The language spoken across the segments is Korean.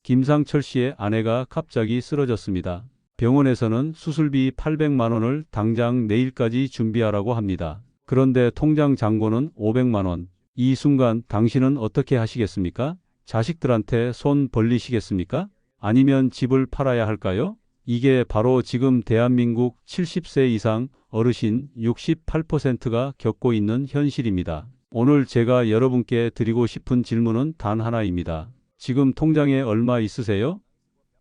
김상철 씨의 아내가 갑자기 쓰러졌습니다. 병원에서는 수술비 800만 원을 당장 내일까지 준비하라고 합니다. 그런데 통장 잔고는 500만 원. 이 순간 당신은 어떻게 하시겠습니까? 자식들한테 손 벌리시겠습니까? 아니면 집을 팔아야 할까요? 이게 바로 지금 대한민국 70세 이상 어르신 68%가 겪고 있는 현실입니다. 오늘 제가 여러분께 드리고 싶은 질문은 단 하나입니다. 지금 통장에 얼마 있으세요?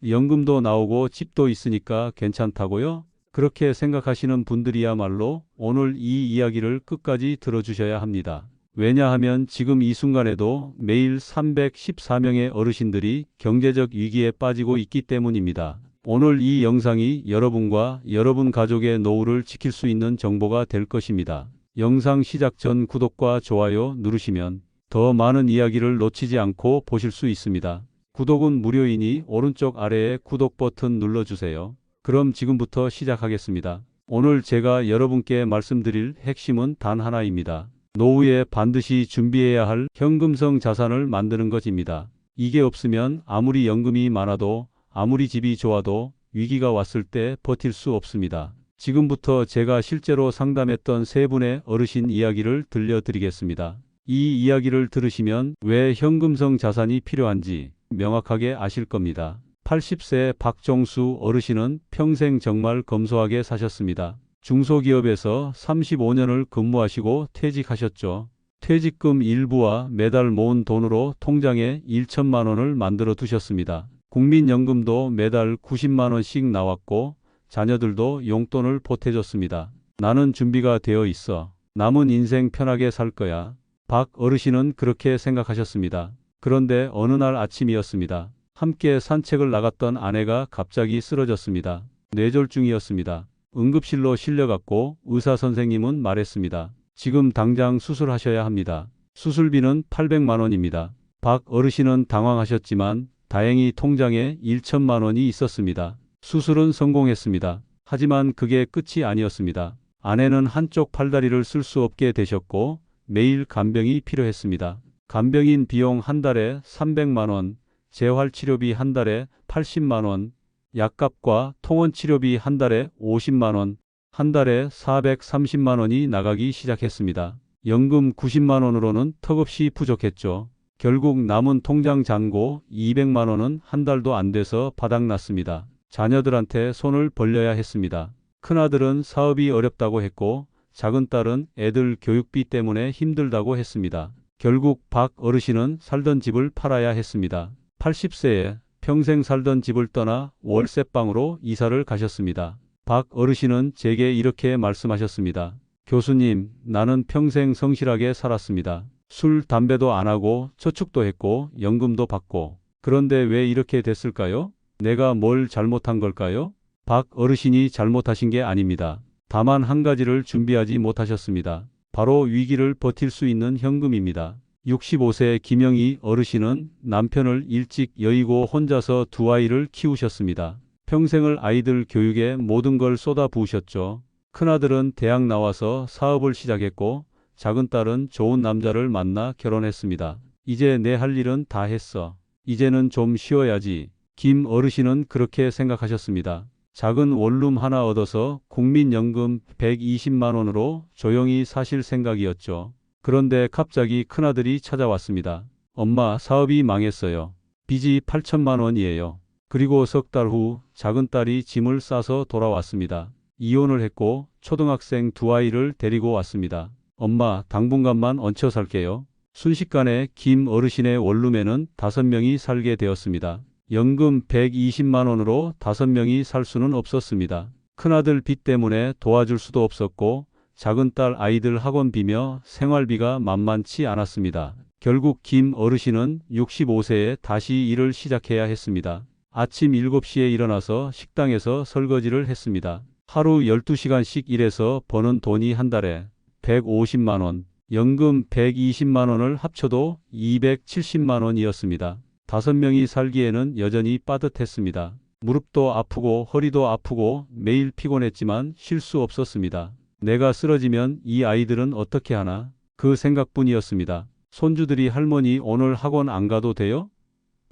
연금도 나오고 집도 있으니까 괜찮다고요? 그렇게 생각하시는 분들이야말로 오늘 이 이야기를 끝까지 들어주셔야 합니다. 왜냐하면 지금 이 순간에도 매일 314명의 어르신들이 경제적 위기에 빠지고 있기 때문입니다. 오늘 이 영상이 여러분과 여러분 가족의 노후를 지킬 수 있는 정보가 될 것입니다. 영상 시작 전 구독과 좋아요 누르시면 더 많은 이야기를 놓치지 않고 보실 수 있습니다. 구독은 무료이니 오른쪽 아래에 구독 버튼 눌러주세요. 그럼 지금부터 시작하겠습니다. 오늘 제가 여러분께 말씀드릴 핵심은 단 하나입니다. 노후에 반드시 준비해야 할 현금성 자산을 만드는 것입니다. 이게 없으면 아무리 연금이 많아도 아무리 집이 좋아도 위기가 왔을 때 버틸 수 없습니다. 지금부터 제가 실제로 상담했던 세 분의 어르신 이야기를 들려드리겠습니다. 이 이야기를 들으시면 왜 현금성 자산이 필요한지 명확하게 아실 겁니다. 80세 박정수 어르신은 평생 정말 검소하게 사셨습니다. 중소기업에서 35년을 근무하시고 퇴직하셨죠. 퇴직금 일부와 매달 모은 돈으로 통장에 1천만 원을 만들어 두셨습니다. 국민연금도 매달 90만 원씩 나왔고 자녀들도 용돈을 보태줬습니다. 나는 준비가 되어 있어. 남은 인생 편하게 살 거야. 박 어르신은 그렇게 생각하셨습니다. 그런데 어느 날 아침이었습니다. 함께 산책을 나갔던 아내가 갑자기 쓰러졌습니다. 뇌졸중이었습니다. 응급실로 실려갔고 의사 선생님은 말했습니다. 지금 당장 수술하셔야 합니다. 수술비는 800만 원입니다. 박 어르신은 당황하셨지만 다행히 통장에 1천만 원이 있었습니다. 수술은 성공했습니다. 하지만 그게 끝이 아니었습니다. 아내는 한쪽 팔다리를 쓸 수 없게 되셨고 매일 간병이 필요했습니다. 간병인 비용 한 달에 300만 원, 재활치료비 한 달에 80만 원, 약값과 통원치료비 한 달에 50만 원, 한 달에 430만 원이 나가기 시작했습니다. 연금 90만 원으로는 턱없이 부족했죠. 결국 남은 통장 잔고 200만 원은 한 달도 안 돼서 바닥났습니다. 자녀들한테 손을 벌려야 했습니다. 큰아들은 사업이 어렵다고 했고 작은딸은 애들 교육비 때문에 힘들다고 했습니다. 결국 박 어르신은 살던 집을 팔아야 했습니다. 80세에 평생 살던 집을 떠나 월세방으로 이사를 가셨습니다. 박 어르신은 제게 이렇게 말씀하셨습니다. 교수님, 나는 평생 성실하게 살았습니다. 술, 담배도 안 하고 저축도 했고 연금도 받고. 그런데 왜 이렇게 됐을까요? 내가 뭘 잘못한 걸까요? 박 어르신이 잘못하신 게 아닙니다. 다만 한 가지를 준비하지 못하셨습니다. 바로 위기를 버틸 수 있는 현금입니다. 65세 김영희 어르신은 남편을 일찍 여의고 혼자서 두 아이를 키우셨습니다. 평생을 아이들 교육에 모든 걸 쏟아부으셨죠. 큰아들은 대학 나와서 사업을 시작했고 작은 딸은 좋은 남자를 만나 결혼했습니다. 이제 내 할 일은 다 했어. 이제는 좀 쉬어야지. 김 어르신은 그렇게 생각하셨습니다. 작은 원룸 하나 얻어서 국민연금 120만 원으로 조용히 사실 생각이었죠. 그런데 갑자기 큰아들이 찾아왔습니다. 엄마, 사업이 망했어요. 빚이 8천만 원이에요. 그리고 석 달 후 작은 딸이 짐을 싸서 돌아왔습니다. 이혼을 했고 초등학생 두 아이를 데리고 왔습니다. 엄마, 당분간만 얹혀 살게요. 순식간에 김 어르신의 원룸에는 5명이 살게 되었습니다. 연금 120만 원으로 5명이 살 수는 없었습니다. 큰아들 빚 때문에 도와줄 수도 없었고 작은 딸 아이들 학원비며 생활비가 만만치 않았습니다. 결국 김 어르신은 65세에 다시 일을 시작해야 했습니다. 아침 7시에 일어나서 식당에서 설거지를 했습니다. 하루 12시간씩 일해서 버는 돈이 한 달에 150만 원, 연금 120만 원을 합쳐도 270만 원이었습니다. 5명이 살기에는 여전히 빠듯했습니다. 무릎도 아프고 허리도 아프고 매일 피곤했지만 쉴 수 없었습니다. 내가 쓰러지면 이 아이들은 어떻게 하나? 그 생각뿐이었습니다. 손주들이 할머니 오늘 학원 안 가도 돼요?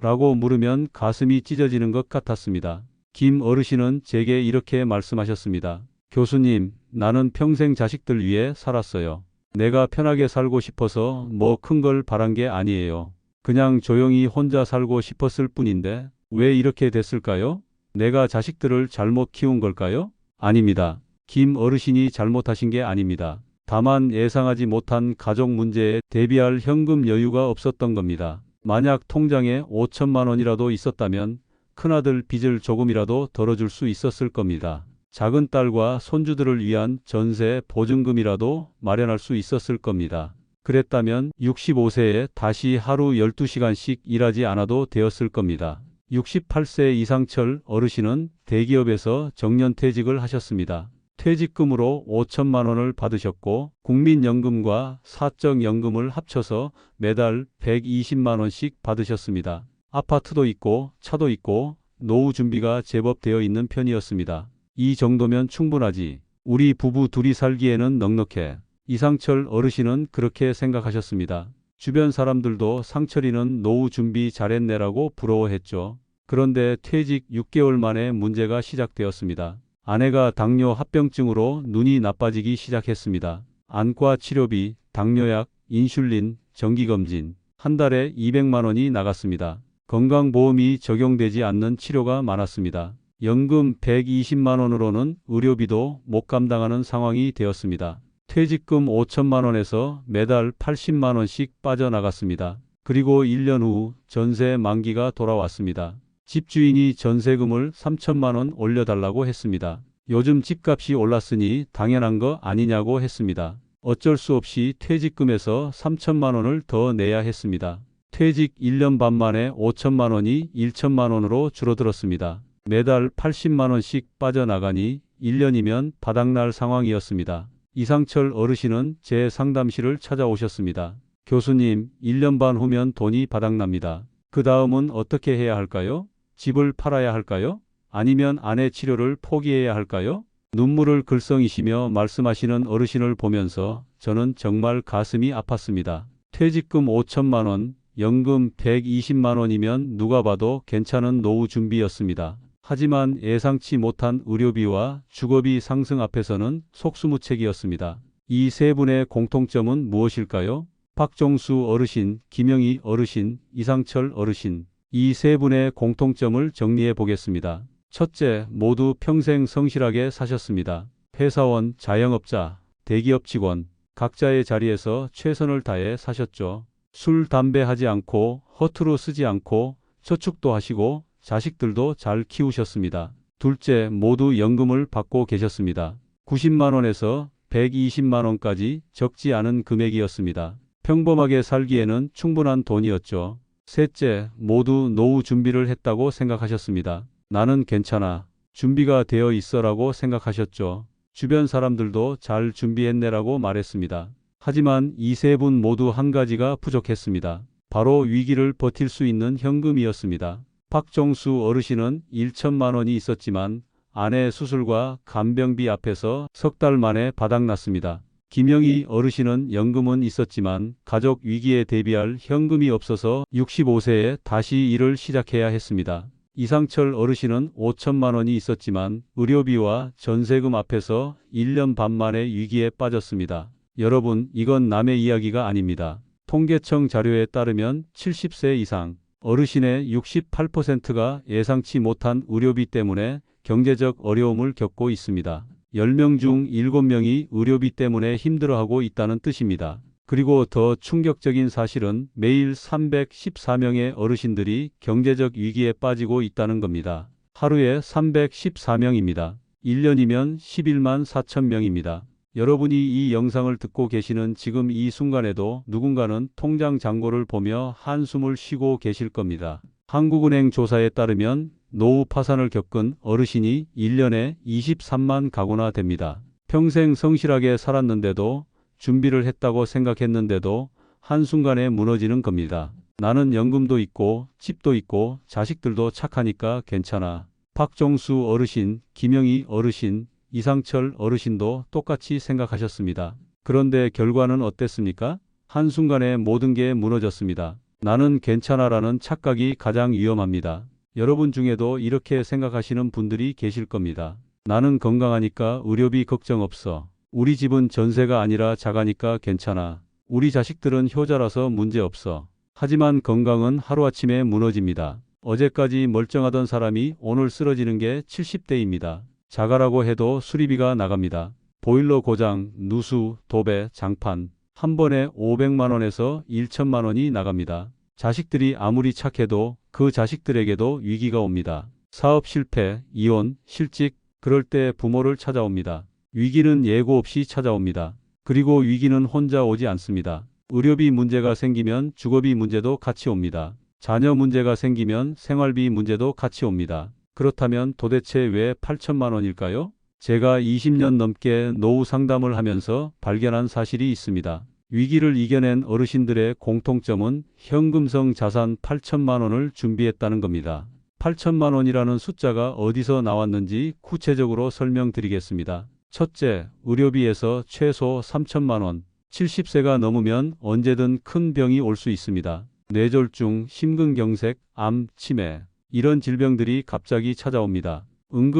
라고 물으면 가슴이 찢어지는 것 같았습니다. 김 어르신은 제게 이렇게 말씀하셨습니다. 교수님, 나는 평생 자식들 위해 살았어요. 내가 편하게 살고 싶어서 뭐 큰 걸 바란 게 아니에요. 그냥 조용히 혼자 살고 싶었을 뿐인데 왜 이렇게 됐을까요? 내가 자식들을 잘못 키운 걸까요? 아닙니다. 김 어르신이 잘못하신 게 아닙니다. 다만 예상하지 못한 가족 문제에 대비할 현금 여유가 없었던 겁니다. 만약 통장에 5천만 원이라도 있었다면 큰아들 빚을 조금이라도 덜어줄 수 있었을 겁니다. 작은 딸과 손주들을 위한 전세 보증금이라도 마련할 수 있었을 겁니다. 그랬다면 65세에 다시 하루 12시간씩 일하지 않아도 되었을 겁니다. 68세 이상철 어르신은 대기업에서 정년퇴직을 하셨습니다. 퇴직금으로 5천만 원을 받으셨고 국민연금과 사적연금을 합쳐서 매달 120만 원씩 받으셨습니다. 아파트도 있고 차도 있고 노후 준비가 제법 되어 있는 편이었습니다. 이 정도면 충분하지. 우리 부부 둘이 살기에는 넉넉해. 이상철 어르신은 그렇게 생각하셨습니다. 주변 사람들도 상철이는 노후 준비 잘했네라고 부러워했죠. 그런데 퇴직 6개월 만에 문제가 시작되었습니다. 아내가 당뇨 합병증으로 눈이 나빠지기 시작했습니다. 안과 치료비, 당뇨약, 인슐린, 정기검진, 한 달에 200만 원이 나갔습니다. 건강보험이 적용되지 않는 치료가 많았습니다. 연금 120만 원으로는 의료비도 못 감당하는 상황이 되었습니다. 퇴직금 5천만 원에서 매달 80만 원씩 빠져나갔습니다. 그리고 1년 후 전세 만기가 돌아왔습니다. 집주인이 전세금을 3천만 원 올려달라고 했습니다. 요즘 집값이 올랐으니 당연한 거 아니냐고 했습니다. 어쩔 수 없이 퇴직금에서 3천만 원을 더 내야 했습니다. 퇴직 1년 반 만에 5천만 원이 1천만 원으로 줄어들었습니다. 매달 80만 원씩 빠져나가니 1년이면 바닥날 상황이었습니다. 이상철 어르신은 제 상담실을 찾아오셨습니다. 교수님, 1년 반 후면 돈이 바닥납니다. 그 다음은 어떻게 해야 할까요? 집을 팔아야 할까요? 아니면 아내 치료를 포기해야 할까요? 눈물을 글썽이시며 말씀하시는 어르신을 보면서 저는 정말 가슴이 아팠습니다. 퇴직금 5천만 원, 연금 120만 원이면 누가 봐도 괜찮은 노후 준비였습니다. 하지만 예상치 못한 의료비와 주거비 상승 앞에서는 속수무책이었습니다. 이 세 분의 공통점은 무엇일까요? 박종수 어르신, 김영희 어르신, 이상철 어르신. 이 세 분의 공통점을 정리해 보겠습니다. 첫째, 모두 평생 성실하게 사셨습니다. 회사원, 자영업자, 대기업 직원, 각자의 자리에서 최선을 다해 사셨죠. 술, 담배 하지 않고 허투루 쓰지 않고 저축도 하시고 자식들도 잘 키우셨습니다. 둘째, 모두 연금을 받고 계셨습니다. 90만 원에서 120만 원까지 적지 않은 금액이었습니다. 평범하게 살기에는 충분한 돈이었죠. 셋째, 모두 노후 준비를 했다고 생각하셨습니다. 나는 괜찮아. 준비가 되어 있어라고 생각하셨죠. 주변 사람들도 잘 준비했네라고 말했습니다. 하지만 이 세 분 모두 한 가지가 부족했습니다. 바로 위기를 버틸 수 있는 현금이었습니다. 박종수 어르신은 1천만 원이 있었지만 아내 수술과 간병비 앞에서 석 달 만에 바닥났습니다. 김영희 어르신은 연금은 있었지만 가족 위기에 대비할 현금이 없어서 65세에 다시 일을 시작해야 했습니다. 이상철 어르신은 5천만 원이 있었지만 의료비와 전세금 앞에서 1년 반 만에 위기에 빠졌습니다. 여러분, 이건 남의 이야기가 아닙니다. 통계청 자료에 따르면 70세 이상 어르신의 68%가 예상치 못한 의료비 때문에 경제적 어려움을 겪고 있습니다. 10명 중 7명이 의료비 때문에 힘들어하고 있다는 뜻입니다. 그리고 더 충격적인 사실은 매일 314명의 어르신들이 경제적 위기에 빠지고 있다는 겁니다. 하루에 314명입니다. 1년이면 11만 4천 명입니다. 여러분이 이 영상을 듣고 계시는 지금 이 순간에도 누군가는 통장 잔고를 보며 한숨을 쉬고 계실 겁니다. 한국은행 조사에 따르면 노후 파산을 겪은 어르신이 1년에 23만 가구나 됩니다. 평생 성실하게 살았는데도 준비를 했다고 생각했는데도 한순간에 무너지는 겁니다. 나는 연금도 있고 집도 있고 자식들도 착하니까 괜찮아. 박종수 어르신, 김영희 어르신, 이상철 어르신도 똑같이 생각하셨습니다. 그런데 결과는 어땠습니까? 한순간에 모든 게 무너졌습니다. 나는 괜찮아라는 착각이 가장 위험합니다. 여러분 중에도 이렇게 생각하시는 분들이 계실 겁니다. 나는 건강하니까 의료비 걱정 없어. 우리 집은 전세가 아니라 자가니까 괜찮아. 우리 자식들은 효자라서 문제 없어. 하지만 건강은 하루아침에 무너집니다. 어제까지 멀쩡하던 사람이 오늘 쓰러지는 게 70대입니다. 자가라고 해도 수리비가 나갑니다. 보일러 고장, 누수, 도배, 장판. 한 번에 500만 원에서 1천만 원이 나갑니다. 자식들이 아무리 착해도 그 자식들에게도 위기가 옵니다. 사업 실패, 이혼, 실직, 그럴 때 부모를 찾아옵니다. 위기는 예고 없이 찾아옵니다. 그리고 위기는 혼자 오지 않습니다. 의료비 문제가 생기면 주거비 문제도 같이 옵니다. 자녀 문제가 생기면 생활비 문제도 같이 옵니다. 그렇다면 도대체 왜 8천만 원일까요? 제가 20년 넘게 노후 상담을 하면서 발견한 사실이 있습니다. 위기를 이겨낸 어르신들의 공통점은 현금성 자산 8천만 원을 준비했다는 겁니다. 8천만 원이라는 숫자가 어디서 나왔는지 구체적으로 설명드리겠습니다. 첫째, 의료비에서 최소 3천만 원. 70세가 넘으면 언제든 큰 병이 올 수 있습니다. 뇌졸중, 심근경색, 암, 치매. 이런 질병들이 갑자기 찾아옵니다.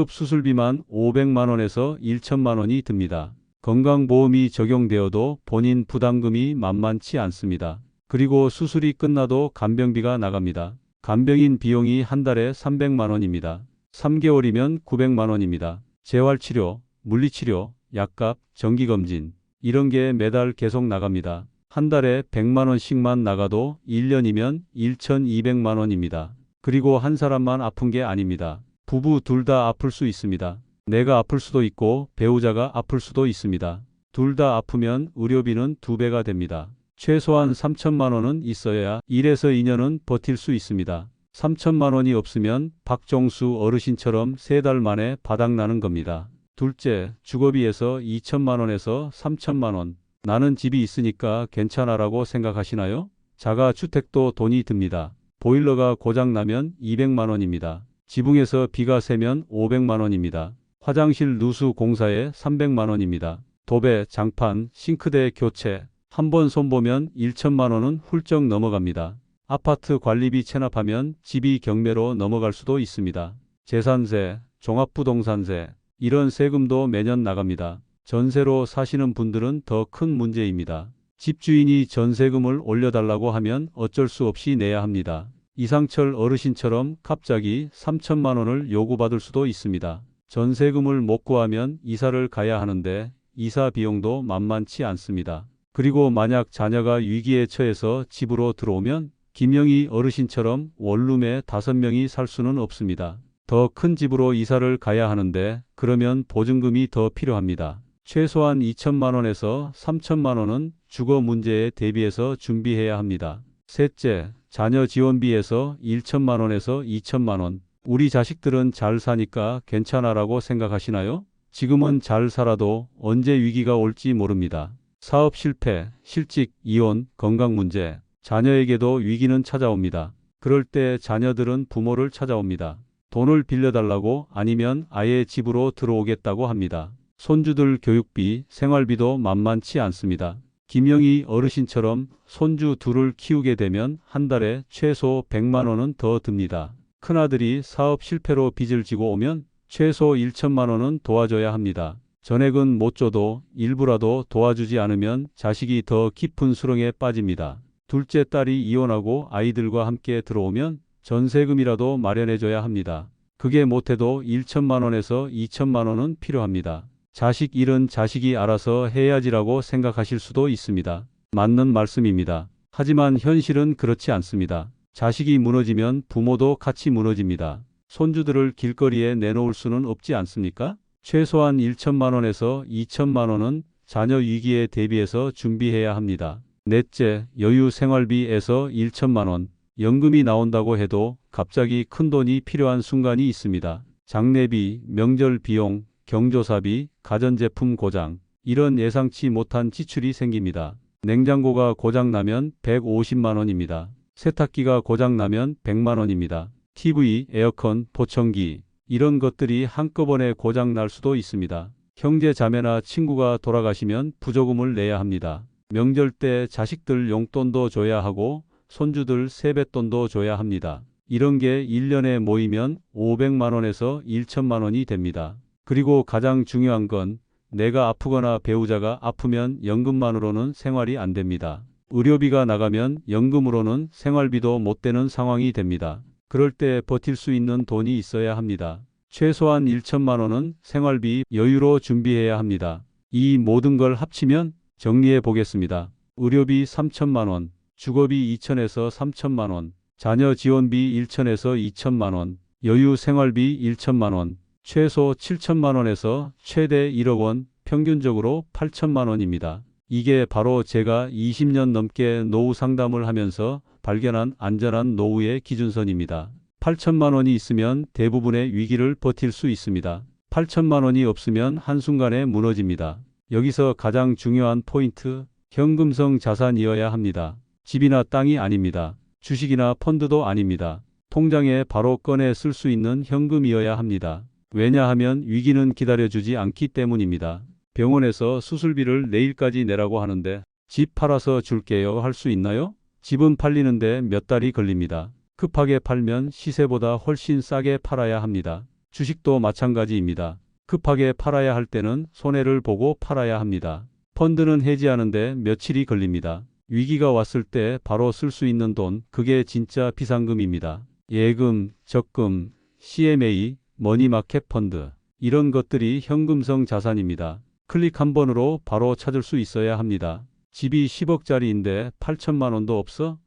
응급수술비만 500만 원에서 1천만 원이 듭니다. 건강보험이 적용되어도 본인 부담금이 만만치 않습니다. 그리고 수술이 끝나도 간병비가 나갑니다. 간병인 비용이 한 달에 300만 원입니다. 3개월이면 900만 원입니다. 재활치료, 물리치료, 약값, 정기검진 이런 게 매달 계속 나갑니다. 한 달에 100만 원씩만 나가도 1년이면 1,200만 원입니다. 그리고 한 사람만 아픈 게 아닙니다. 부부 둘 다 아플 수 있습니다. 내가 아플 수도 있고 배우자가 아플 수도 있습니다. 둘 다 아프면 의료비는 2배가 됩니다. 최소한 3천만 원은 있어야 1에서 2년은 버틸 수 있습니다. 3천만 원이 없으면 박종수 어르신처럼 3달 만에 바닥나는 겁니다. 둘째, 주거비에서 2천만 원에서 3천만 원. 나는 집이 있으니까 괜찮아라고 생각하시나요? 자가주택도 돈이 듭니다. 보일러가 고장나면 200만 원입니다. 지붕에서 비가 새면 500만 원입니다. 화장실 누수 공사에 300만 원입니다. 도배, 장판, 싱크대 교체. 한 번 손보면 1천만 원은 훌쩍 넘어갑니다. 아파트 관리비 체납하면 집이 경매로 넘어갈 수도 있습니다. 재산세, 종합부동산세, 이런 세금도 매년 나갑니다. 전세로 사시는 분들은 더 큰 문제입니다. 집주인이 전세금을 올려달라고 하면 어쩔 수 없이 내야 합니다. 이상철 어르신처럼 갑자기 3천만 원을 요구받을 수도 있습니다. 전세금을 못 구하면 이사를 가야 하는데 이사 비용도 만만치 않습니다. 그리고 만약 자녀가 위기에 처해서 집으로 들어오면 김영희 어르신처럼 원룸에 5명이 살 수는 없습니다. 더 큰 집으로 이사를 가야 하는데 그러면 보증금이 더 필요합니다. 최소한 2천만 원에서 3천만 원은 주거 문제에 대비해서 준비해야 합니다. 셋째, 자녀 지원비에서 1천만 원에서 2천만 원. 우리 자식들은 잘 사니까 괜찮아라고 생각하시나요? 지금은 잘 살아도 언제 위기가 올지 모릅니다. 사업 실패, 실직, 이혼, 건강 문제. 자녀에게도 위기는 찾아옵니다. 그럴 때 자녀들은 부모를 찾아옵니다. 돈을 빌려달라고 아니면 아예 집으로 들어오겠다고 합니다. 손주들 교육비, 생활비도 만만치 않습니다. 김영희 어르신처럼 손주 둘을 키우게 되면 한 달에 최소 100만 원은 더 듭니다. 큰아들이 사업 실패로 빚을 지고 오면 최소 1천만 원은 도와줘야 합니다. 전액은 못 줘도 일부라도 도와주지 않으면 자식이 더 깊은 수렁에 빠집니다. 둘째 딸이 이혼하고 아이들과 함께 들어오면 전세금이라도 마련해줘야 합니다. 그게 못해도 1천만 원에서 2천만 원은 필요합니다. 자식 일은 자식이 알아서 해야지라고 생각하실 수도 있습니다. 맞는 말씀입니다. 하지만 현실은 그렇지 않습니다. 자식이 무너지면 부모도 같이 무너집니다. 손주들을 길거리에 내놓을 수는 없지 않습니까? 최소한 1천만 원에서 2천만 원은 자녀 위기에 대비해서 준비해야 합니다. 넷째, 여유 생활비에서 1천만 원. 연금이 나온다고 해도 갑자기 큰돈이 필요한 순간이 있습니다. 장례비, 명절 비용, 경조사비, 가전제품 고장. 이런 예상치 못한 지출이 생깁니다. 냉장고가 고장나면 150만 원입니다. 세탁기가 고장나면 100만 원입니다. TV, 에어컨, 보청기 이런 것들이 한꺼번에 고장 날 수도 있습니다. 형제 자매나 친구가 돌아가시면 부조금을 내야 합니다. 명절 때 자식들 용돈도 줘야 하고 손주들 세뱃돈도 줘야 합니다. 이런 게 1년에 모이면 500만 원에서 1천만 원이 됩니다. 그리고 가장 중요한 건 내가 아프거나 배우자가 아프면 연금만으로는 생활이 안 됩니다. 의료비가 나가면 연금으로는 생활비도 못 되는 상황이 됩니다. 그럴 때 버틸 수 있는 돈이 있어야 합니다. 최소한 1천만 원은 생활비 여유로 준비해야 합니다. 이 모든 걸 합치면 정리해 보겠습니다. 의료비 3천만 원, 주거비 2천에서 3천만 원, 자녀 지원비 1천에서 2천만 원, 여유 생활비 1천만 원, 최소 7천만 원에서 최대 1억 원, 평균적으로 8천만 원입니다. 이게 바로 제가 20년 넘게 노후 상담을 하면서 발견한 안전한 노후의 기준선입니다. 8천만 원이 있으면 대부분의 위기를 버틸 수 있습니다. 8천만 원이 없으면 한순간에 무너집니다. 여기서 가장 중요한 포인트, 현금성 자산이어야 합니다. 집이나 땅이 아닙니다. 주식이나 펀드도 아닙니다. 통장에 바로 꺼내 쓸 수 있는 현금이어야 합니다. 왜냐하면 위기는 기다려주지 않기 때문입니다. 병원에서 수술비를 내일까지 내라고 하는데 집 팔아서 줄게요 할 수 있나요? 집은 팔리는데 몇 달이 걸립니다. 급하게 팔면 시세보다 훨씬 싸게 팔아야 합니다. 주식도 마찬가지입니다. 급하게 팔아야 할 때는 손해를 보고 팔아야 합니다. 펀드는 해지하는데 며칠이 걸립니다. 위기가 왔을 때 바로 쓸 수 있는 돈, 그게 진짜 비상금입니다. 예금, 적금, CMA, 머니마켓 펀드, 이런 것들이 현금성 자산입니다. 클릭 한 번으로 바로 찾을 수 있어야 합니다. 집이 10억짜리인데 8천만 원도 없어?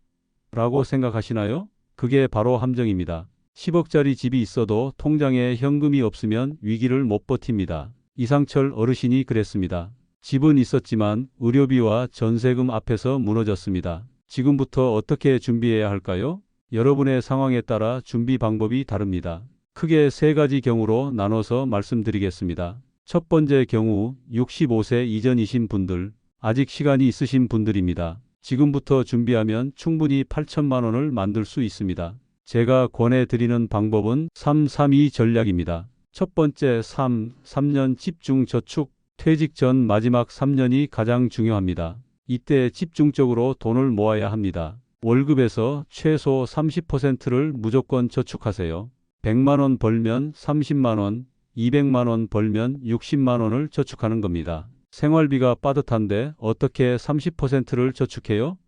라고 생각하시나요? 그게 바로 함정입니다. 10억짜리 집이 있어도 통장에 현금이 없으면 위기를 못 버팁니다. 이상철 어르신이 그랬습니다. 집은 있었지만 의료비와 전세금 앞에서 무너졌습니다. 지금부터 어떻게 준비해야 할까요? 여러분의 상황에 따라 준비 방법이 다릅니다. 크게 세 가지 경우로 나눠서 말씀드리겠습니다. 첫 번째 경우, 65세 이전이신 분들, 아직 시간이 있으신 분들입니다. 지금부터 준비하면 충분히 8천만 원을 만들 수 있습니다. 제가 권해드리는 방법은 3-3-2 전략입니다. 첫 번째 3년 집중 저축, 퇴직 전 마지막 3년이 가장 중요합니다. 이때 집중적으로 돈을 모아야 합니다. 월급에서 최소 30%를 무조건 저축하세요. 100만 원 벌면 30만 원, 200만 원 벌면 60만 원을 저축하는 겁니다. 생활비가 빠듯한데 어떻게 30%를 저축해요?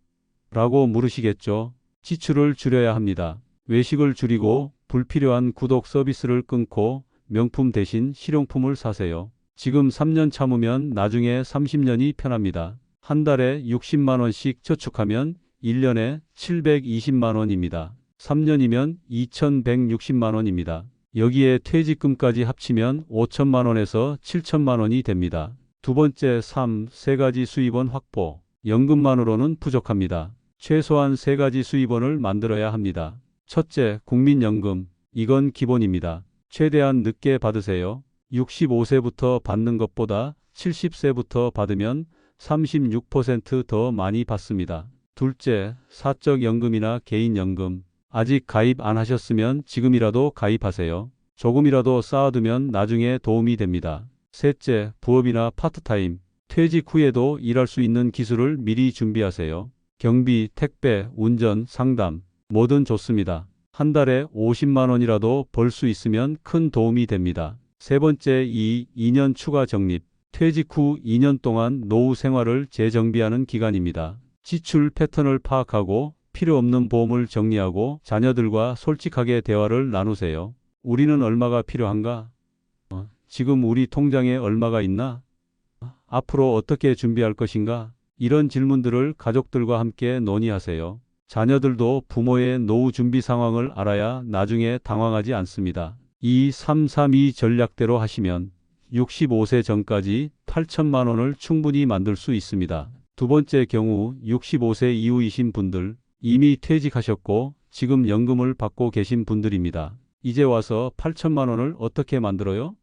라고 물으시겠죠. 지출을 줄여야 합니다. 외식을 줄이고 불필요한 구독 서비스를 끊고 명품 대신 실용품을 사세요. 지금 3년 참으면 나중에 30년이 편합니다. 한 달에 60만 원씩 저축하면 1년에 720만 원입니다. 3년이면 2160만 원입니다. 여기에 퇴직금까지 합치면 5천만 원에서 7천만 원이 됩니다. 두 번째 세 가지 수입원 확보. 연금만으로는 부족합니다. 최소한 세 가지 수입원을 만들어야 합니다. 첫째, 국민연금. 이건 기본입니다. 최대한 늦게 받으세요. 65세부터 받는 것보다 70세부터 받으면 36% 많이 받습니다. 둘째, 사적연금이나 개인연금. 아직 가입 안 하셨으면 지금이라도 가입하세요. 조금이라도 쌓아두면 나중에 도움이 됩니다. 셋째, 부업이나 파트타임. 퇴직 후에도 일할 수 있는 기술을 미리 준비하세요. 경비, 택배, 운전, 상담. 뭐든 좋습니다. 한 달에 50만 원이라도 벌 수 있으면 큰 도움이 됩니다. 세 번째, 2년 추가 적립. 퇴직 후 2년 동안 노후 생활을 재정비하는 기간입니다. 지출 패턴을 파악하고 필요 없는 보험을 정리하고 자녀들과 솔직하게 대화를 나누세요. 우리는 얼마가 필요한가? 지금 우리 통장에 얼마가 있나? 앞으로 어떻게 준비할 것인가? 이런 질문들을 가족들과 함께 논의하세요. 자녀들도 부모의 노후 준비 상황을 알아야 나중에 당황하지 않습니다. 이 3-3-2 전략대로 하시면 65세 전까지 8천만 원을 충분히 만들 수 있습니다. 두 번째 경우 65세 이후이신 분들, 이미 퇴직하셨고 지금 연금을 받고 계신 분들입니다. 이제 와서 8천만 원을 어떻게 만들어요?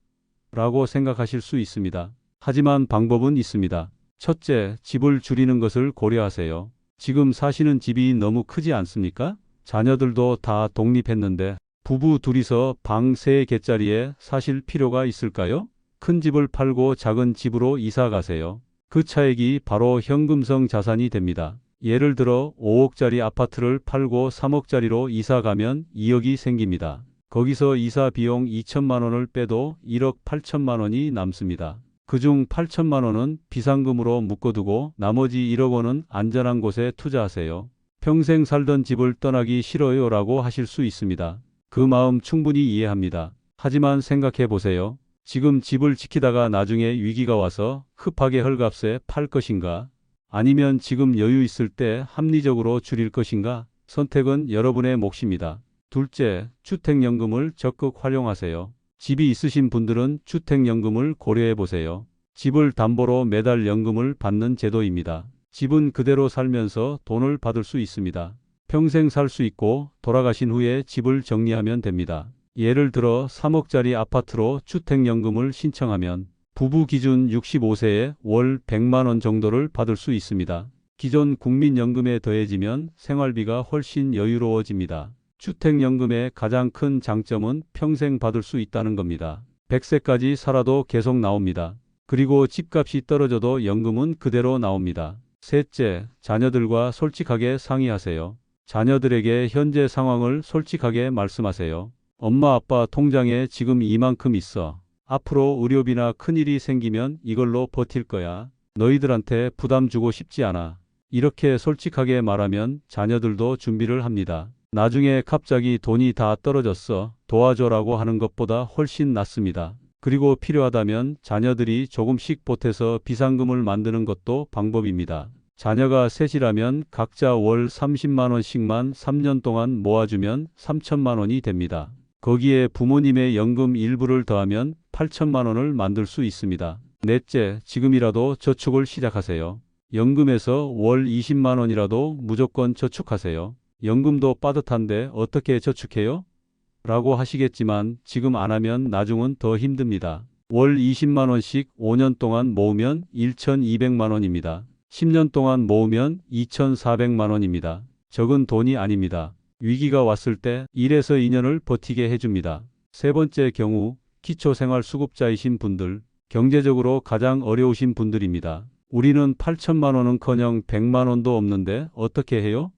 라고 생각하실 수 있습니다. 하지만 방법은 있습니다. 첫째, 집을 줄이는 것을 고려하세요. 지금 사시는 집이 너무 크지 않습니까? 자녀들도 다 독립했는데 부부 둘이서 방 3개짜리에 사실 필요가 있을까요? 큰 집을 팔고 작은 집으로 이사 가세요. 그 차액이 바로 현금성 자산이 됩니다. 예를 들어 5억짜리 아파트를 팔고 3억짜리로 이사 가면 2억이 생깁니다. 거기서 이사 비용 2천만 원을 빼도 1억 8천만 원이 남습니다. 그중 8천만 원은 비상금으로 묶어두고 나머지 1억 원은 안전한 곳에 투자하세요. 평생 살던 집을 떠나기 싫어요 라고 하실 수 있습니다. 그 마음 충분히 이해합니다. 하지만 생각해 보세요. 지금 집을 지키다가 나중에 위기가 와서 급하게 헐값에 팔 것인가? 아니면 지금 여유 있을 때 합리적으로 줄일 것인가? 선택은 여러분의 몫입니다. 둘째, 주택연금을 적극 활용하세요. 집이 있으신 분들은 주택연금을 고려해 보세요. 집을 담보로 매달 연금을 받는 제도입니다. 집은 그대로 살면서 돈을 받을 수 있습니다. 평생 살 수 있고 돌아가신 후에 집을 정리하면 됩니다. 예를 들어 3억짜리 아파트로 주택연금을 신청하면 부부 기준 65세에 월 100만 원 정도를 받을 수 있습니다. 기존 국민연금에 더해지면 생활비가 훨씬 여유로워집니다. 주택연금의 가장 큰 장점은 평생 받을 수 있다는 겁니다. 100세까지 살아도 계속 나옵니다. 그리고 집값이 떨어져도 연금은 그대로 나옵니다. 셋째, 자녀들과 솔직하게 상의하세요. 자녀들에게 현재 상황을 솔직하게 말씀하세요. 엄마 아빠 통장에 지금 이만큼 있어. 앞으로 의료비나 큰일이 생기면 이걸로 버틸 거야. 너희들한테 부담 주고 싶지 않아. 이렇게 솔직하게 말하면 자녀들도 준비를 합니다. 나중에 갑자기 돈이 다 떨어졌어. 도와줘라고 하는 것보다 훨씬 낫습니다. 그리고 필요하다면 자녀들이 조금씩 보태서 비상금을 만드는 것도 방법입니다. 자녀가 셋이라면 각자 월 30만 원씩만 3년 동안 모아주면 3천만 원이 됩니다. 거기에 부모님의 연금 일부를 더하면 8천만 원을 만들 수 있습니다. 넷째, 지금이라도 저축을 시작하세요. 연금에서 월 20만 원이라도 무조건 저축하세요. 연금도 빠듯한데 어떻게 저축해요? 라고 하시겠지만 지금 안 하면 나중은 더 힘듭니다. 월 20만 원씩 5년 동안 모으면 1,200만 원입니다. 10년 동안 모으면 2,400만 원입니다. 적은 돈이 아닙니다. 위기가 왔을 때 1에서 2년을 버티게 해줍니다. 세 번째 경우, 기초생활수급자이신 분들, 경제적으로 가장 어려우신 분들입니다. 우리는 8천만 원은커녕 100만 원도 없는데 어떻게 해요?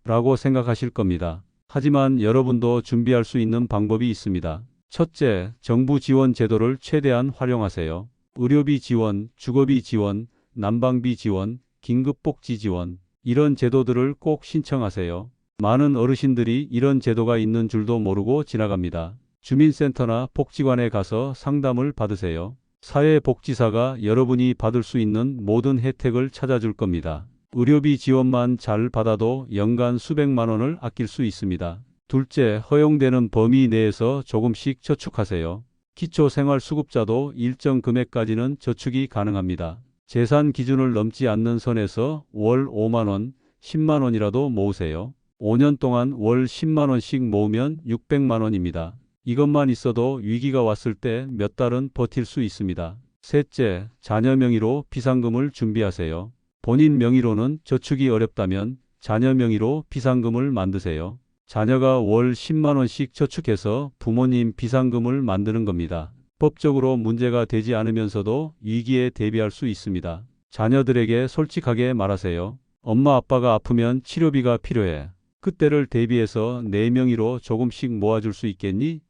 라고 생각하실 겁니다. 하지만 여러분도 준비할 수 있는 방법이 있습니다. 첫째, 정부 지원 제도를 최대한 활용하세요. 의료비 지원, 주거비 지원, 난방비 지원, 긴급복지 지원, 이런 제도들을 꼭 신청하세요. 많은 어르신들이 이런 제도가 있는 줄도 모르고 지나갑니다. 주민센터나 복지관에 가서 상담을 받으세요. 사회복지사가 여러분이 받을 수 있는 모든 혜택을 찾아줄 겁니다. 의료비 지원만 잘 받아도 연간 수백만 원을 아낄 수 있습니다. 둘째, 허용되는 범위 내에서 조금씩 저축하세요. 기초생활수급자도 일정 금액까지는 저축이 가능합니다. 재산 기준을 넘지 않는 선에서 월 5만 원, 10만 원이라도 모으세요. 5년 동안 월 10만 원씩 모으면 600만 원입니다. 이것만 있어도 위기가 왔을 때 몇 달은 버틸 수 있습니다. 셋째, 자녀 명의로 비상금을 준비하세요. 본인 명의로는 저축이 어렵다면 자녀 명의로 비상금을 만드세요. 자녀가 월 10만 원씩 저축해서 부모님 비상금을 만드는 겁니다. 법적으로 문제가 되지 않으면서도 위기에 대비할 수 있습니다. 자녀들에게 솔직하게 말하세요. 엄마 아빠가 아프면 치료비가 필요해. 그때를 대비해서 내 명의로 조금씩 모아줄 수 있겠니?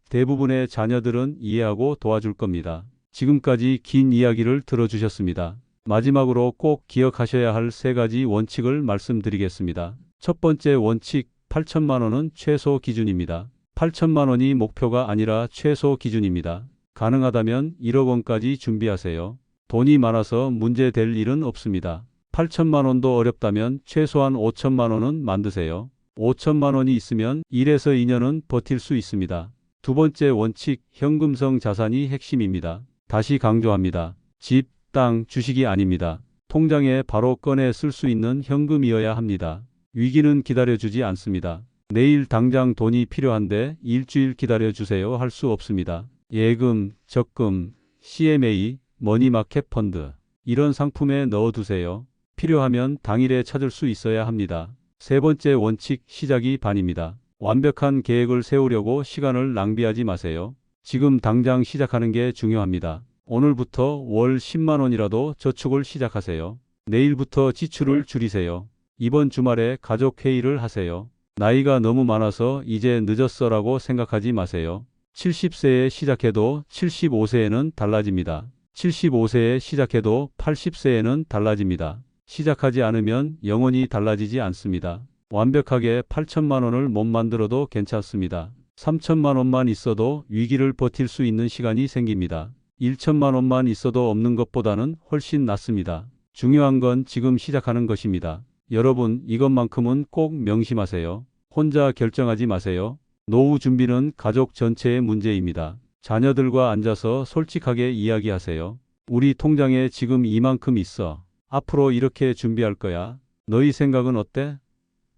대부분의 자녀들은 이해하고 도와줄 겁니다. 지금까지 긴 이야기를 들어주셨습니다. 마지막으로 꼭 기억하셔야 할 3가지 원칙을 말씀드리겠습니다. 첫 번째 원칙, 8천만 원은 최소 기준입니다. 8천만 원이 목표가 아니라 최소 기준입니다. 가능하다면 1억 원까지 준비하세요. 돈이 많아서 문제될 일은 없습니다. 8천만 원도 어렵다면 최소한 5천만 원은 만드세요. 5천만 원이 있으면 1에서 2년은 버틸 수 있습니다. 두 번째 원칙, 현금성 자산이 핵심입니다. 다시 강조합니다. 집, 땅, 주식이 아닙니다. 통장에 바로 꺼내 쓸 수 있는 현금이어야 합니다. 위기는 기다려주지 않습니다. 내일 당장 돈이 필요한데 일주일 기다려주세요 할 수 없습니다. 예금, 적금, CMA, 머니마켓 펀드, 이런 상품에 넣어두세요. 필요하면 당일에 찾을 수 있어야 합니다. 세 번째 원칙, 시작이 반입니다. 완벽한 계획을 세우려고 시간을 낭비하지 마세요. 지금 당장 시작하는 게 중요합니다. 오늘부터 월 10만 원이라도 저축을 시작하세요. 내일부터 지출을 줄이세요. 이번 주말에 가족 회의를 하세요. 나이가 너무 많아서 이제 늦었어라고 생각하지 마세요. 70세에 시작해도 75세에는 달라집니다. 75세에 시작해도 80세에는 달라집니다. 시작하지 않으면 영원히 달라지지 않습니다. 완벽하게 8천만 원을 못 만들어도 괜찮습니다. 3천만 원만 있어도 위기를 버틸 수 있는 시간이 생깁니다. 1천만 원만 있어도 없는 것보다는 훨씬 낫습니다. 중요한 건 지금 시작하는 것입니다. 여러분, 이것만큼은 꼭 명심하세요. 혼자 결정하지 마세요. 노후 준비는 가족 전체의 문제입니다. 자녀들과 앉아서 솔직하게 이야기하세요. 우리 통장에 지금 이만큼 있어. 앞으로 이렇게 준비할 거야. 너희 생각은 어때?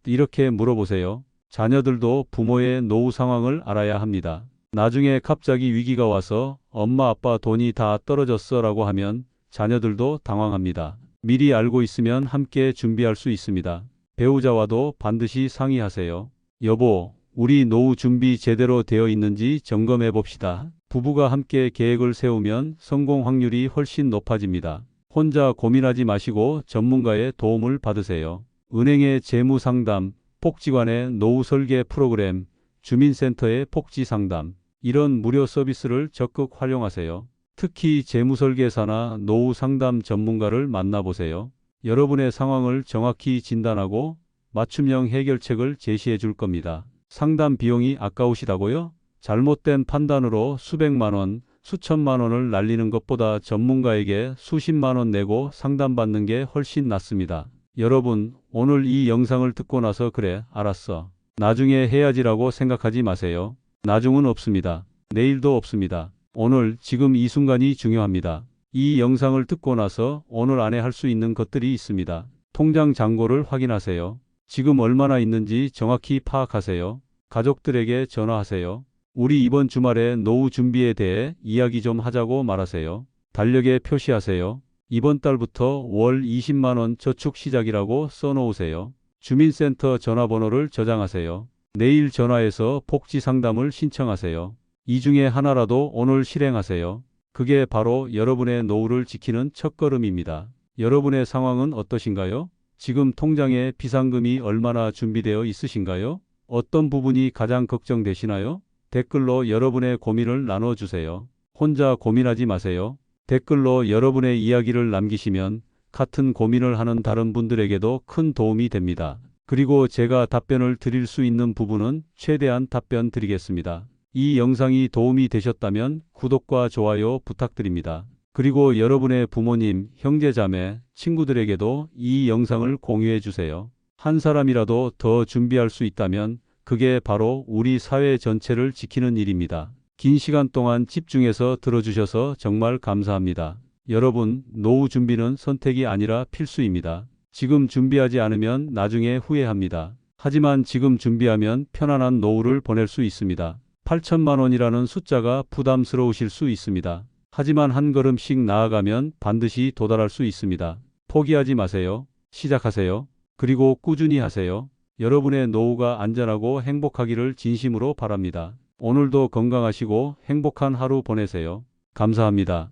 이렇게 물어보세요. 자녀들도 부모의 노후 상황을 알아야 합니다. 나중에 갑자기 위기가 와서 엄마 아빠 돈이 다 떨어졌어 라고 하면 자녀들도 당황합니다. 미리 알고 있으면 함께 준비할 수 있습니다. 배우자와도 반드시 상의하세요. 여보, 우리 노후 준비 제대로 되어 있는지 점검해 봅시다. 부부가 함께 계획을 세우면 성공 확률이 훨씬 높아집니다. 혼자 고민하지 마시고 전문가의 도움을 받으세요. 은행의 재무 상담, 복지관의 노후 설계 프로그램, 주민센터의 복지 상담, 이런 무료 서비스를 적극 활용하세요. 특히 재무설계사나 노후 상담 전문가를 만나보세요. 여러분의 상황을 정확히 진단하고 맞춤형 해결책을 제시해 줄 겁니다. 상담 비용이 아까우시다고요? 잘못된 판단으로 수백만 원, 수천만 원을 날리는 것보다 전문가에게 수십만 원 내고 상담받는 게 훨씬 낫습니다. 여러분, 오늘 이 영상을 듣고 나서 그래, 알았어. 나중에 해야지라고 생각하지 마세요. 나중은 없습니다. 내일도 없습니다. 오늘, 지금 이 순간이 중요합니다. 이 영상을 듣고 나서 오늘 안에 할 수 있는 것들이 있습니다. 통장 잔고를 확인하세요. 지금 얼마나 있는지 정확히 파악하세요. 가족들에게 전화하세요. 우리 이번 주말에 노후 준비에 대해 이야기 좀 하자고 말하세요. 달력에 표시하세요. 이번 달부터 월 20만 원 저축 시작이라고 써놓으세요. 주민센터 전화번호를 저장하세요. 내일 전화해서 복지 상담을 신청하세요. 이 중에 하나라도 오늘 실행하세요. 그게 바로 여러분의 노후를 지키는 첫걸음입니다. 여러분의 상황은 어떠신가요? 지금 통장에 비상금이 얼마나 준비되어 있으신가요? 어떤 부분이 가장 걱정되시나요? 댓글로 여러분의 고민을 나눠주세요. 혼자 고민하지 마세요. 댓글로 여러분의 이야기를 남기시면 같은 고민을 하는 다른 분들에게도 큰 도움이 됩니다. 그리고 제가 답변을 드릴 수 있는 부분은 최대한 답변 드리겠습니다. 이 영상이 도움이 되셨다면 구독과 좋아요 부탁드립니다. 그리고 여러분의 부모님, 형제자매, 친구들에게도 이 영상을 공유해 주세요. 한 사람이라도 더 준비할 수 있다면 그게 바로 우리 사회 전체를 지키는 일입니다. 긴 시간 동안 집중해서 들어주셔서 정말 감사합니다. 여러분, 노후 준비는 선택이 아니라 필수입니다. 지금 준비하지 않으면 나중에 후회합니다. 하지만 지금 준비하면 편안한 노후를 보낼 수 있습니다. 8천만 원이라는 숫자가 부담스러우실 수 있습니다. 하지만 한 걸음씩 나아가면 반드시 도달할 수 있습니다. 포기하지 마세요. 시작하세요. 그리고 꾸준히 하세요. 여러분의 노후가 안전하고 행복하기를 진심으로 바랍니다. 오늘도 건강하시고 행복한 하루 보내세요. 감사합니다.